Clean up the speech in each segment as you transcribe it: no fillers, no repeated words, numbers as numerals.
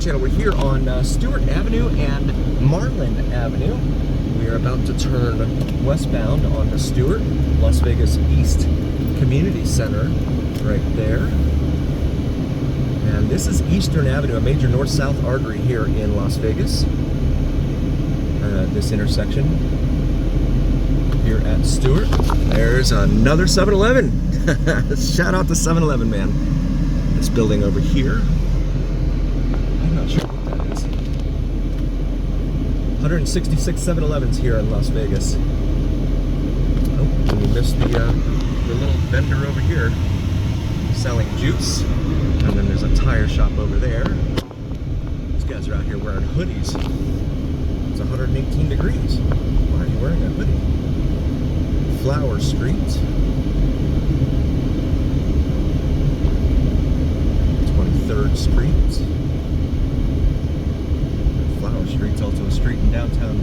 channel. We're here on Stewart Avenue and Marlin Avenue. We are about to turn westbound onto Stewart, Las Vegas East Community Center, right there. And this is Eastern Avenue, a major north-south artery here in Las Vegas. This intersection here at Stewart. There's another 7-Eleven. Shout out to 7-Eleven, man. This building over here. I'm not sure what that is. 166 7-Elevens here in Las Vegas. Oh, and we missed the little vendor over here selling juice. And then there's a tire shop over there. These guys are out here wearing hoodies. It's 118 degrees. Why are you wearing a hoodie? Flower Street. 23rd Street. Flower Street's also a street in downtown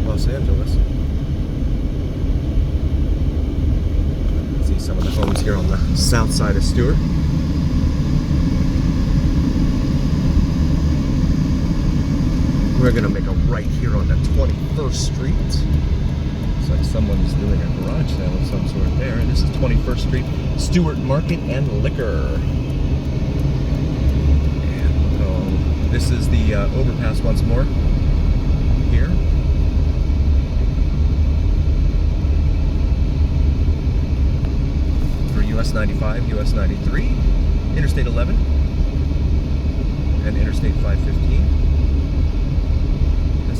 Los Angeles. See some of the homes here on the south side of Stewart. We're gonna make a right here on the 21st Street. Looks like someone's doing a garage sale of some sort there. And this is 21st Street, Stewart Market and Liquor. And this is the overpass once more here. For US 95, US 93, Interstate 11, and Interstate 515.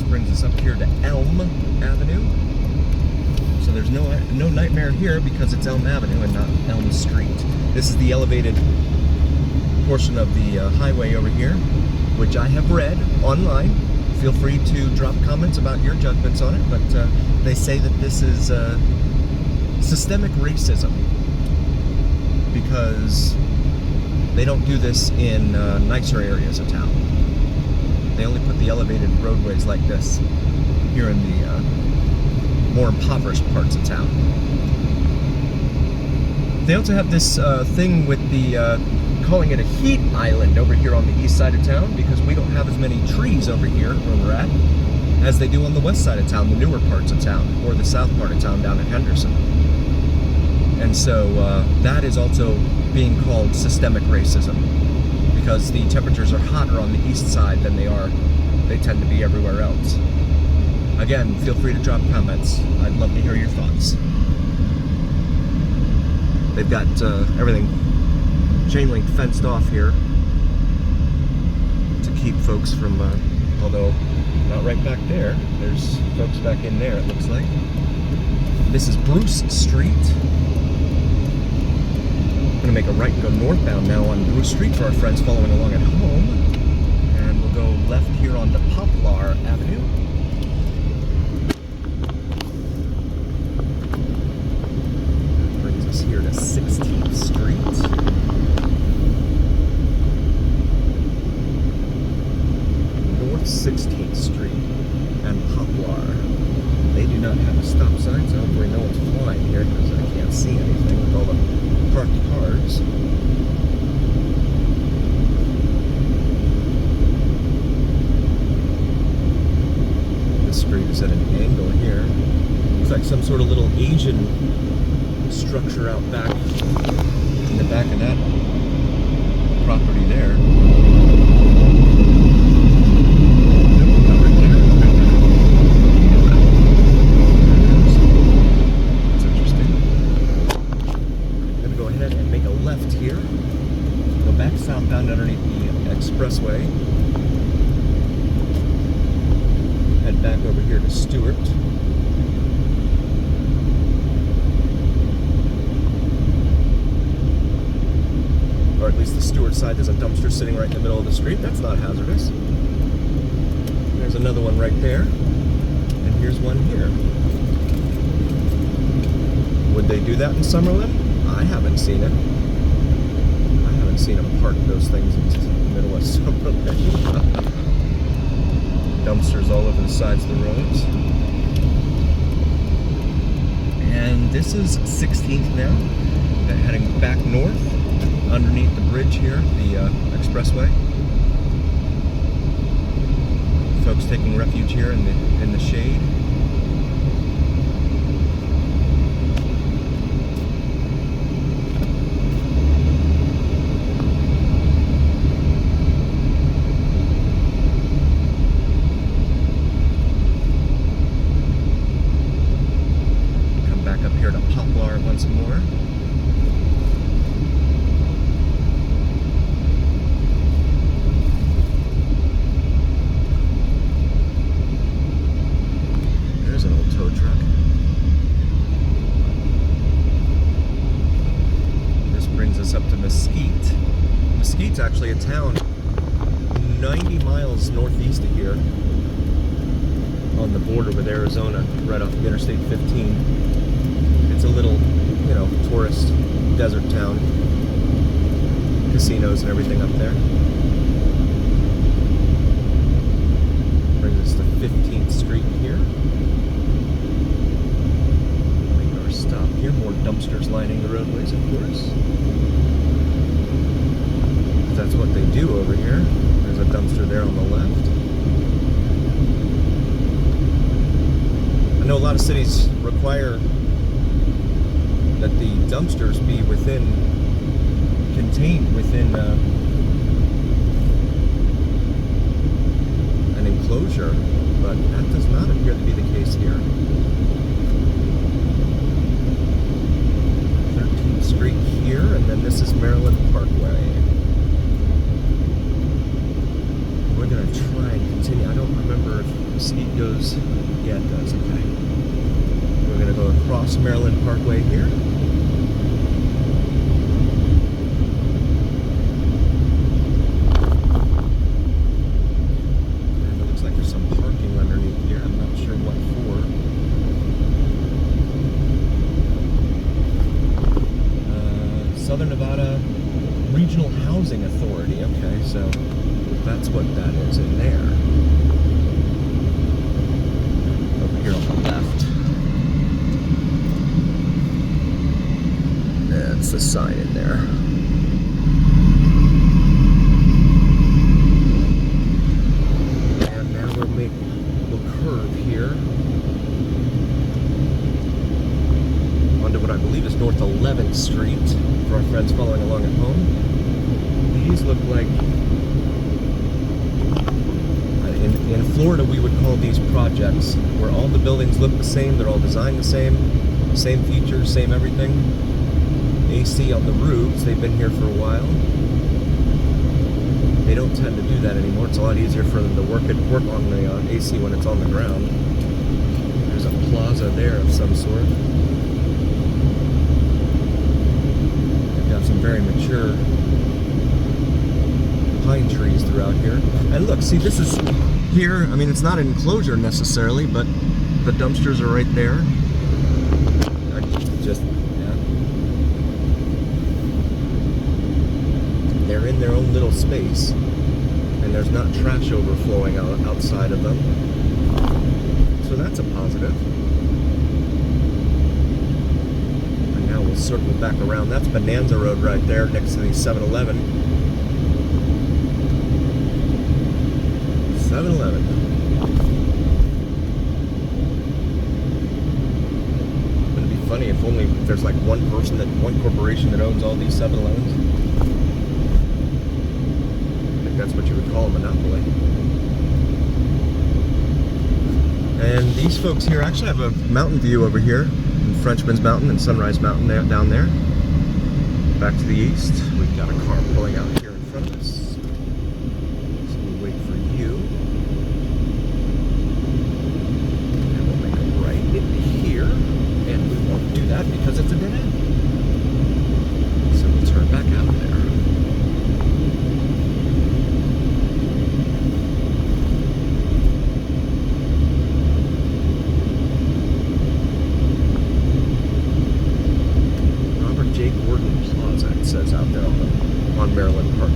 Brings us up here to Elm Avenue. So there's no nightmare here because it's Elm Avenue and not Elm Street. This is the elevated portion of the highway over here, which I have read online. Feel free to drop comments about your judgments on it, but they say that this is systemic racism because they don't do this in nicer areas of town. They only put the elevated roadways like this here in the more impoverished parts of town. They also have this thing with the calling it a heat island over here on the east side of town because we don't have as many trees over here where we're at as they do on the west side of town, the newer parts of town, or the south part of town down in Henderson. And so that is also being called systemic racism, because the temperatures are hotter on the east side than they tend to be everywhere else. Again, feel free to drop comments. I'd love to hear your thoughts. They've got everything chain link fenced off here to keep folks from, although not right back there. There's folks back in there, it looks like. This is Bruce Street. Going to make a right and go northbound now on Bruce Street for our friends following along at home. And we'll go left here onto Poplar Avenue. That brings us here to 16th Street. North 16th Street and Poplar. They do not have a stop sign, so hopefully no one's flying here because I can't see anything with all the parked cars. This street is at an angle here. Looks like some sort of little Asian structure out back in the back of that property there. Southbound underneath the expressway. Head back over here to Stewart. Or at least the Stewart side. There's a dumpster sitting right in the middle of the street. That's not hazardous. There's another one right there. And here's one here. Would they do that in Summerlin? I haven't seen it. Seen them park those things in the middle of Summerlin. Dumpsters all over the sides of the roads. And this is 16th now. Heading back north underneath the bridge here, the expressway. just taking refuge here in the shade. Come back up here to Poplar once more. Mesquite's actually a town 90 miles northeast of here on the border with Arizona, right off of Interstate 15. It's a little, you know, tourist desert town. Casinos and everything up there. Brings us to 15th Street here. Make our stop here. More dumpsters lining the roadways, of course. That's what they do over here. There's a dumpster there on the left. I know a lot of cities require that the dumpsters be contained within an enclosure, but that does not appear to be the case here. 13th Street here, and then this is Maryland Parkway. We're going to try and continue. I don't remember if Mesquite goes. Yeah, it does. Okay. We're going to go across Maryland Parkway here. And it looks like there's some parking underneath here. I'm not sure what for. Southern Nevada Regional Housing Authority. Okay, so that's what that is in there. Over here on the left. That's the sign in there. And now we'll curve here onto what I believe is North 11th Street for our friends following along at home. These look like, in Florida, we would call these projects, where all the buildings look the same, they're all designed the same features, same everything. AC on the roofs, they've been here for a while. They don't tend to do that anymore. It's a lot easier for them to work on the AC when it's on the ground. There's a plaza there of some sort. They've got some very mature pine trees throughout here. And look, see, this is here, I mean, it's not an enclosure necessarily, but the dumpsters are right there. They're in their own little space, and there's not trash overflowing outside of them. So that's a positive. And now we'll circle back around. That's Bonanza Road right there, next to the 7-Eleven. 7-Eleven. Wouldn't it be funny if there's like one corporation that owns all these 7-Elevens? I think that's what you would call a monopoly. And these folks here actually have a mountain view over here, in Frenchman's Mountain and Sunrise Mountain down there. Back to the east, we've got a car pulling out here in front of us. Because it's a dead end. So we'll turn back out there. Robert J. Gordon Plaza, it says out there on Maryland Park.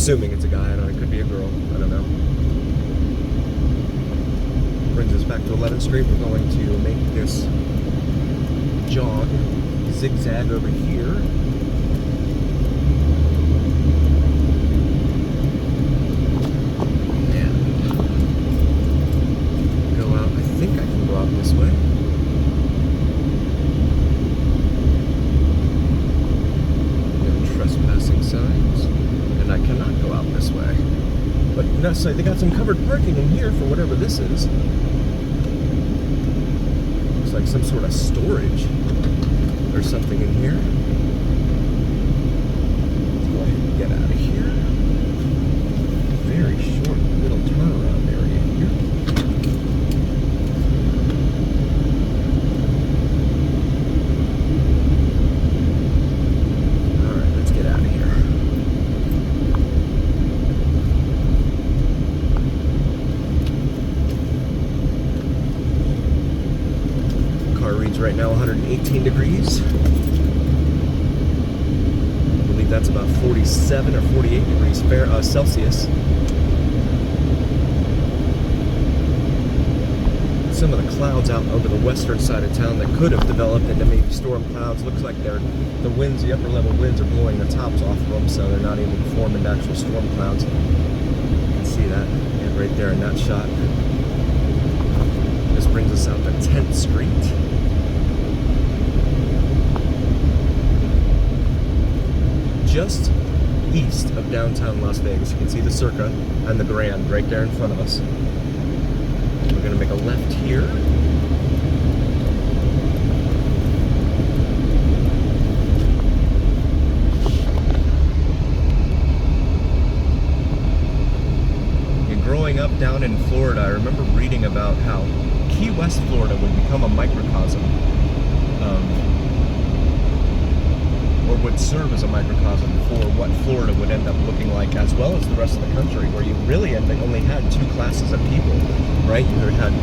assuming it's a guy. I don't know, it could be a girl. I don't know. Brings us back to 11th Street. We're going to make this jog, zigzag over here. And go out. I think I can go out this way. Trespassing signs, and I cannot go out this way. But no, so they got some covered parking in here for whatever this is. Looks like some sort of storage or something in here. Let's go ahead and get out of here. Very short little turnaround area here. Right now 118 degrees. I believe that's about 47 or 48 degrees Celsius. Some of the clouds out over the western side of town that could have developed into maybe storm clouds. Looks like the winds, the upper level winds are blowing the tops off of them, so they're not able to form into actual storm clouds. You can see that right there in that shot. This brings us out to 10th Street. Just east of downtown Las Vegas. You can see the Circa and the Grand right there in front of us. We're going to make a left here. And growing up down in Florida, I remember reading about how Key West, Florida would become a microcosm or would serve as a microcosm for what Florida would end up looking like, as well as the rest of the country, where you really only had two classes of people, right? You had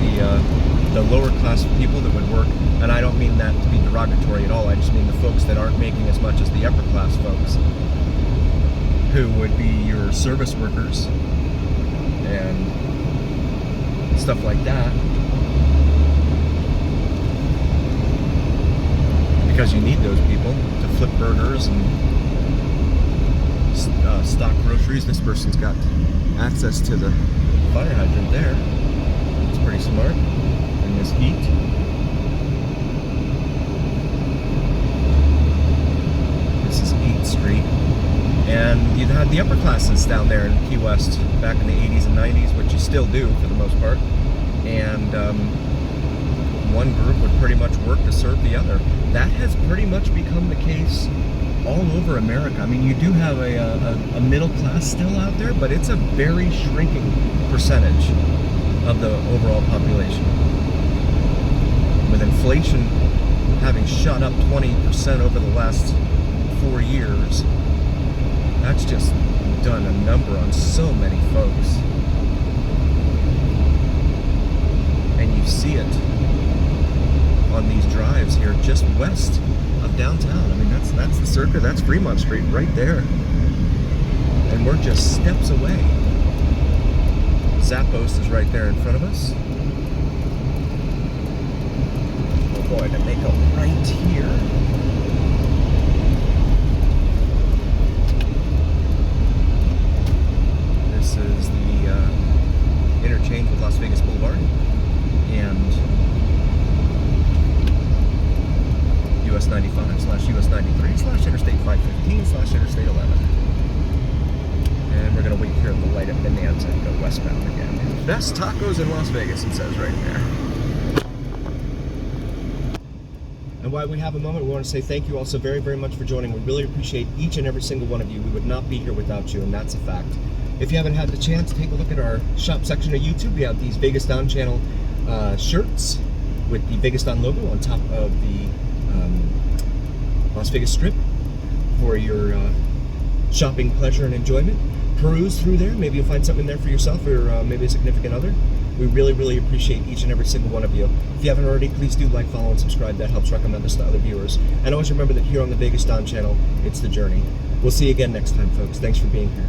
the lower class of people that would work, and I don't mean that to be derogatory at all, I just mean the folks that aren't making as much as the upper class folks, who would be your service workers and stuff like that. Because you need those people to flip burgers and stock groceries. This person's got access to the fire hydrant there. It's pretty smart in this heat. This is 8th Street. And you had the upper classes down there in Key West back in the 80s and 90s, which you still do for the most part. And one group would pretty much work to serve the other. That has pretty much become the case all over America. I mean, you do have a middle class still out there, but it's a very shrinking percentage of the overall population. With inflation having shot up 20% over the last 4 years, that's just done a number on so many folks. And you see it on these drives here just west of downtown. I mean, that's the Circa, that's Fremont Street right there. And we're just steps away. Zappos is right there in front of us. We're going to make a right here. This is the interchange with Las Vegas Boulevard and US 95/US 93/Interstate 515/Interstate 11. And we're going to wait here at the light at Bonanza and go westbound again. Best tacos in Las Vegas, it says right there. And while we have a moment, we want to say thank you all so very, very much for joining. We really appreciate each and every single one of you. We would not be here without you, and that's a fact. If you haven't had the chance, take a look at our shop section of YouTube. We have these Vegas Down channel shirts with the Vegas Down logo on top of the Las Vegas Strip for your shopping pleasure and enjoyment. Peruse through there. Maybe you'll find something there for yourself or maybe a significant other. We really, really appreciate each and every single one of you. If you haven't already, please do like, follow, and subscribe. That helps recommend us to other viewers. And always remember that here on the Vegas Down channel, it's the journey. We'll see you again next time, folks. Thanks for being here.